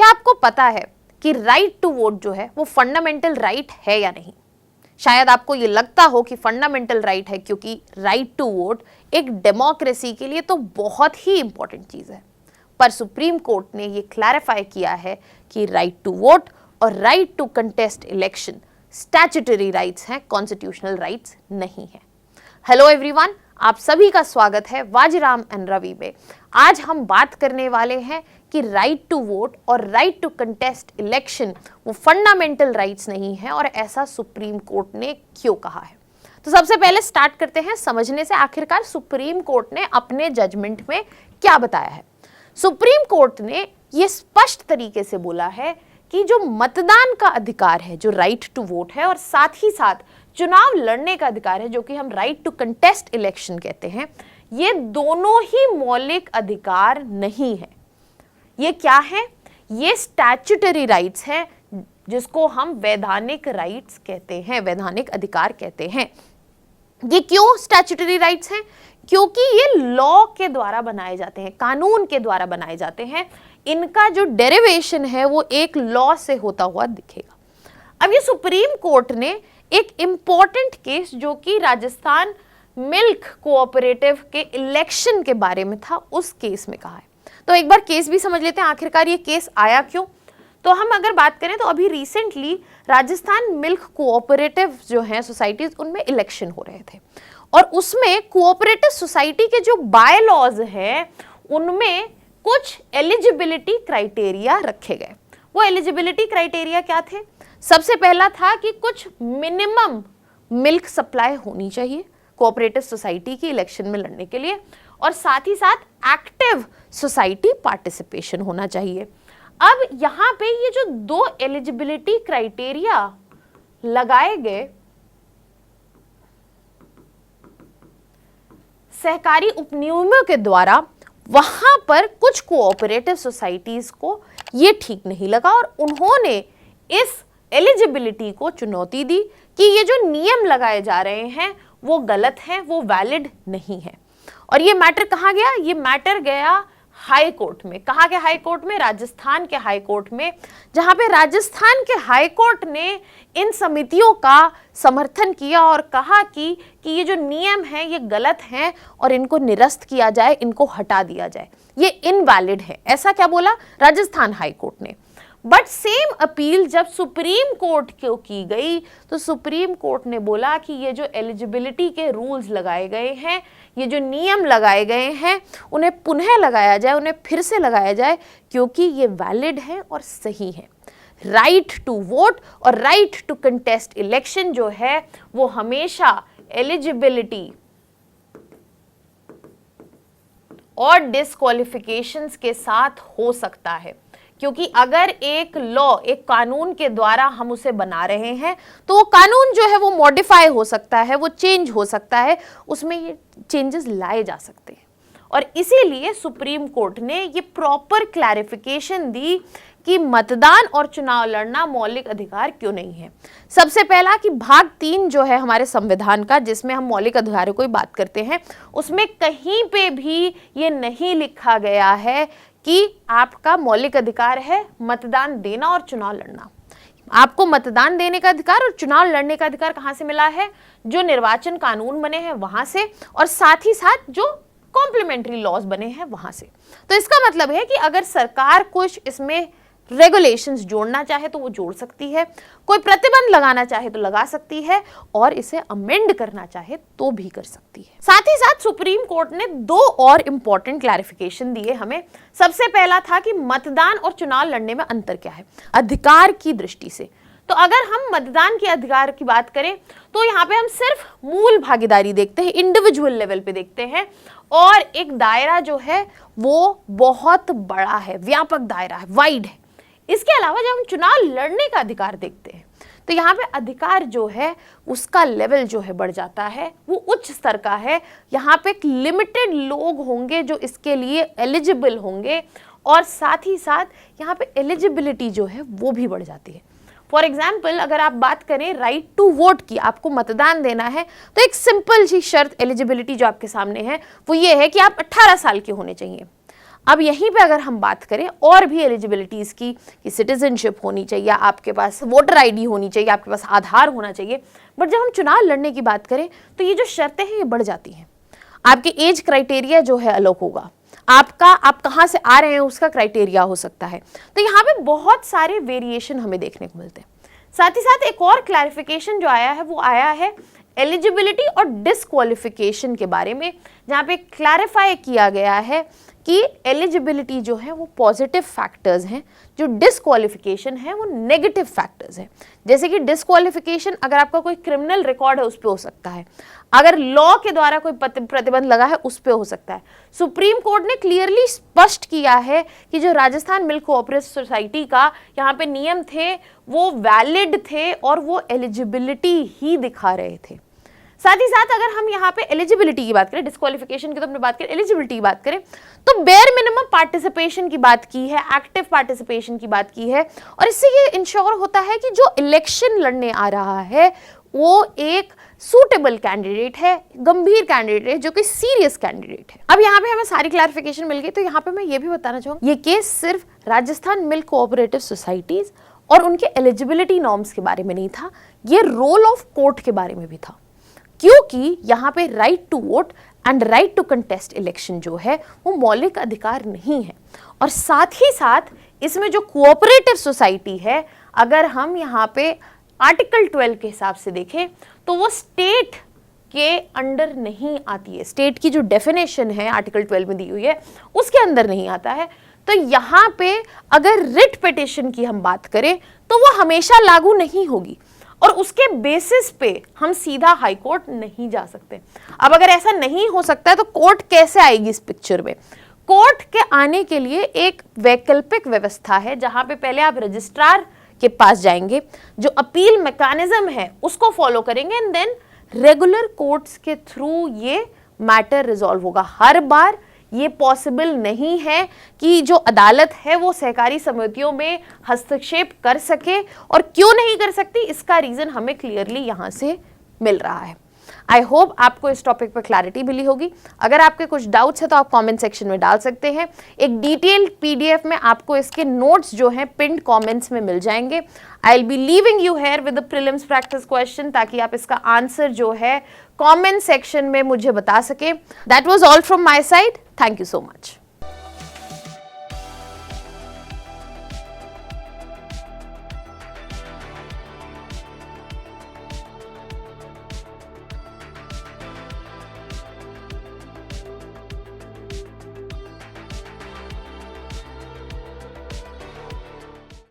क्या आपको पता है कि राइट टू वोट जो है वो फंडामेंटल राइट है या नहीं? शायद आपको ये लगता हो कि फंडामेंटल राइट है, क्योंकि राइट टू वोट एक डेमोक्रेसी के लिए तो बहुत ही इंपॉर्टेंट चीज है। पर सुप्रीम कोर्ट ने ये क्लैरिफाई किया है कि राइट टू वोट और right to contest election statutory rights हैं, कॉन्स्टिट्यूशनल राइट्स नहीं है। हेलो एवरीवन, आप सभी का स्वागत है वाजीराम एंड रवि में। आज हम बात करने वाले हैं कि राइट टू वोट और राइट टू कंटेस्ट इलेक्शन वो फंडामेंटल राइट्स नहीं है और ऐसा सुप्रीम कोर्ट ने क्यों कहा है। तो सबसे पहले स्टार्ट करते हैं समझने से आखिरकार सुप्रीम कोर्ट ने अपने जजमेंट में क्या बताया है। सुप्रीम कोर्ट ने ये स्पष्ट तरीके से बोला है कि जो मतदान का अधिकार है, जो राइट टू वोट है, और साथ ही साथ चुनाव लड़ने का अधिकार है, जो कि हम राइट टू कंटेस्ट इलेक्शन कहते हैं, ये दोनों ही मौलिक अधिकार नहीं है। ये क्या है? ये स्टैट्यूटरी राइट्स हैं, जिसको हम वैधानिक राइट्स कहते हैं, वैधानिक अधिकार कहते हैं। ये क्यों स्टैट्यूटरी राइट्स हैं? क्योंकि ये लॉ के द्वारा बनाए जाते हैं, कानून के द्वारा बनाए जाते हैं। इनका जो डेरिवेशन है वो एक लॉ से होता हुआ दिखेगा। अब ये सुप्रीम कोर्ट ने एक इंपॉर्टेंट केस, जो कि राजस्थान मिल्क कोऑपरेटिव के इलेक्शन के बारे में था, उस केस में कहा है। तो एक बार केस भी समझ लेते हैं, आखिरकार ये केस आया क्यों। तो हम अगर बात करें तो अभी रिसेंटली राजस्थान मिल्क कोऑपरेटिव जो हैं सोसाइटीज, उनमें इलेक्शन हो रहे थे और उसमें कोऑपरेटिव सोसाइटी के जो बाय लॉज हैं उनमें कुछ एलिजिबिलिटी क्राइटेरिया रखे गए। वो एलिजिबिलिटी क्राइटेरिया क्या थे? सबसे पहला था कि कुछ मिनिमम मिल्क सप्लाई होनी चाहिए कोऑपरेटिव सोसाइटी की इलेक्शन में लड़ने के लिए, और साथ ही साथ एक्टिव सोसाइटी पार्टिसिपेशन होना चाहिए। अब यहां पे ये जो दो एलिजिबिलिटी क्राइटेरिया लगाए गए, सहकारी उपनियमों के द्वारा, वहां पर कुछ कोऑपरेटिव सोसाइटीज को ये ठीक नहीं लगा और उन्होंने इस एलिजिबिलिटी को चुनौती दी कि ये जो नियम लगाए जा रहे हैं वो गलत हैं, वो वैलिड नहीं है। और ये मैटर कहाँ गया? ये मैटर गया हाई कोर्ट में। कहाँ के हाई कोर्ट में? राजस्थान के हाई कोर्ट में, जहां पे राजस्थान के हाई कोर्ट ने इन समितियों का समर्थन किया और कहा कि ये जो नियम हैं ये गलत हैं और इनको निरस्त किया जाए, इनको हटा दिया जाए, ये इनवैलिड है। ऐसा क्या बोला राजस्थान हाई कोर्ट ने। बट सेम अपील जब सुप्रीम कोर्ट को की गई तो सुप्रीम कोर्ट ने बोला कि ये जो एलिजिबिलिटी के रूल्स लगाए गए हैं, ये जो नियम लगाए गए हैं, उन्हें पुनः लगाया जाए, उन्हें फिर से लगाया जाए, क्योंकि ये वैलिड है और सही है। राइट टू वोट और राइट टू कंटेस्ट इलेक्शन जो है वो हमेशा एलिजिबिलिटी और डिस्क्वालिफिकेशंस के साथ हो सकता है, क्योंकि अगर एक लॉ, एक कानून के द्वारा हम उसे बना रहे हैं तो वो कानून जो है वो मॉडिफाई हो सकता है, वो चेंज हो सकता है, उसमें ये चेंजेस लाए जा सकते हैं। और इसीलिए सुप्रीम कोर्ट ने ये प्रॉपर क्लैरिफिकेशन दी कि मतदान और चुनाव लड़ना मौलिक अधिकार क्यों नहीं है। सबसे पहला कि भाग 3 जो है हमारे संविधान का, जिसमें हम मौलिक अधिकारों की बात करते हैं, उसमें कहीं पे भी ये नहीं लिखा गया है कि आपका मौलिक अधिकार है मतदान देना और चुनाव लड़ना। आपको मतदान देने का अधिकार और चुनाव लड़ने का अधिकार कहां से मिला है? जो निर्वाचन कानून बने हैं वहां से, और साथ ही साथ जो कॉम्प्लीमेंट्री लॉज बने हैं वहां से। तो इसका मतलब है कि अगर सरकार कुछ इसमें रेगुलेशंस जोड़ना चाहे तो वो जोड़ सकती है, कोई प्रतिबंध लगाना चाहे तो लगा सकती है, और इसे अमेंड करना चाहे तो भी कर सकती है। साथ ही साथ सुप्रीम कोर्ट ने 2 और इंपॉर्टेंट क्लैरिफिकेशन दिए हमें। सबसे पहला था कि मतदान और चुनाव लड़ने में अंतर क्या है अधिकार की दृष्टि से। तो अगर हम मतदान के अधिकार की बात करें तो यहाँ पे हम सिर्फ मूल भागीदारी देखते हैं, इंडिविजुअल लेवल पे देखते हैं, और एक दायरा जो है वो बहुत बड़ा है, व्यापक दायरा है, वाइड है। इसके अलावा जब हम चुनाव लड़ने का अधिकार देखते हैं तो यहाँ पे अधिकार जो है उसका लेवल जो है बढ़ जाता है, वो उच्च स्तर का है। यहाँ पे एक लिमिटेड लोग होंगे जो इसके लिए एलिजिबल होंगे, और साथ ही साथ यहाँ पे एलिजिबिलिटी जो है वो भी बढ़ जाती है। फॉर एग्जाम्पल, अगर आप बात करें राइट टू वोट की, आपको मतदान देना है, तो एक सिंपल सी शर्त एलिजिबिलिटी जो आपके सामने है वो ये है कि आप 18 साल के होने चाहिए। अब यहीं पे अगर हम बात करें और भी एलिजिबिलिटीज़ की कि सिटीजनशिप होनी चाहिए, आपके पास वोटर आईडी होनी चाहिए, आपके पास आधार होना चाहिए, बट जब हम चुनाव लड़ने की बात करें तो ये जो शर्तें हैं ये बढ़ जाती हैं। आपके एज क्राइटेरिया जो है अलग होगा, आप कहाँ से आ रहे हैं उसका क्राइटेरिया हो सकता है। तो यहाँ पे बहुत सारे वेरिएशन हमें देखने को मिलते हैं। साथ ही साथ एक और क्लैरिफिकेशन जो आया है वो आया है एलिजिबिलिटी और डिसक्वालिफिकेशन के बारे में, जहाँ पे क्लैरिफाई किया गया है कि एलिजिबिलिटी जो है वो पॉजिटिव फैक्टर्स हैं, जो डिसक्वालिफिकेशन है वो नेगेटिव फैक्टर्स हैं। जैसे कि डिसक्वालिफिकेशन अगर आपका कोई क्रिमिनल रिकॉर्ड है उस पर हो सकता है, अगर लॉ के द्वारा कोई प्रतिबंध लगा है उस पर हो सकता है। सुप्रीम कोर्ट ने क्लियरली स्पष्ट किया है कि जो राजस्थान मिल्क कोऑपरेटिव सोसाइटी का यहाँ पे नियम थे वो वैलिड थे और वो एलिजिबिलिटी ही दिखा रहे थे। साथ ही साथ अगर हम यहाँ पे एलिजिबिलिटी की बात करें, डिस्क्वालिफिकेशन की तो हमने बात करें, एलिजिबिलिटी की बात करें तो बेयर मिनिमम पार्टिसिपेशन की बात की है, एक्टिव पार्टिसिपेशन की बात की है, और इससे ये इंश्योर होता है कि जो इलेक्शन लड़ने आ रहा है वो एक सूटेबल कैंडिडेट है, गंभीर कैंडिडेट है, जो कि सीरियस कैंडिडेट है। अब यहाँ पे हमें सारी क्लैरिफिकेशन मिल गई। तो यहाँ पे मैं ये भी बताना चाहूँगी, ये केस सिर्फ राजस्थान मिल्क कोऑपरेटिव सोसाइटीज और उनके एलिजिबिलिटी नॉर्म्स के बारे में नहीं था, ये रोल ऑफ कोर्ट के बारे में भी था, क्योंकि यहाँ पे right to vote and right to contest election जो है वो मौलिक अधिकार नहीं है। और साथ ही साथ इसमें जो कोऑपरेटिव सोसाइटी है, अगर हम यहाँ पे आर्टिकल 12 के हिसाब से देखें तो वो स्टेट के अंडर नहीं आती है। स्टेट की जो डेफिनेशन है आर्टिकल 12 में दी हुई है उसके अंदर नहीं आता है। तो यहाँ पे अगर रिट पिटिशन की हम बात करें तो वो हमेशा लागू नहीं होगी और उसके बेसिस पे हम सीधा हाई कोर्ट नहीं जा सकते। अब अगर ऐसा नहीं हो सकता है तो कोर्ट कैसे आएगी इस पिक्चर में? कोर्ट के आने के लिए एक वैकल्पिक व्यवस्था है, जहां पे पहले आप रजिस्ट्रार के पास जाएंगे, जो अपील मैकेनिज्म है उसको फॉलो करेंगे एंड देन रेगुलर कोर्ट्स के थ्रू ये मैटर रिजॉल्व होगा। हर बार ये पॉसिबल नहीं है कि जो अदालत है वो सहकारी समितियों में हस्तक्षेप कर सके, और क्यों नहीं कर सकती इसका रीजन हमें क्लियरली यहां से मिल रहा है। आई होप आपको इस टॉपिक पर क्लैरिटी मिली होगी। अगर आपके कुछ डाउट्स है तो आप कमेंट सेक्शन में डाल सकते हैं। एक डिटेल्ड पीडीएफ में आपको इसके नोट्स जो हैं पिन्ड कमेंट्स में मिल जाएंगे। I will be leaving you here with the prelims practice question, ताकि आप इसका आंसर जो है कमेंट सेक्शन में मुझे बता सके। That was all from my side. Thank you so much.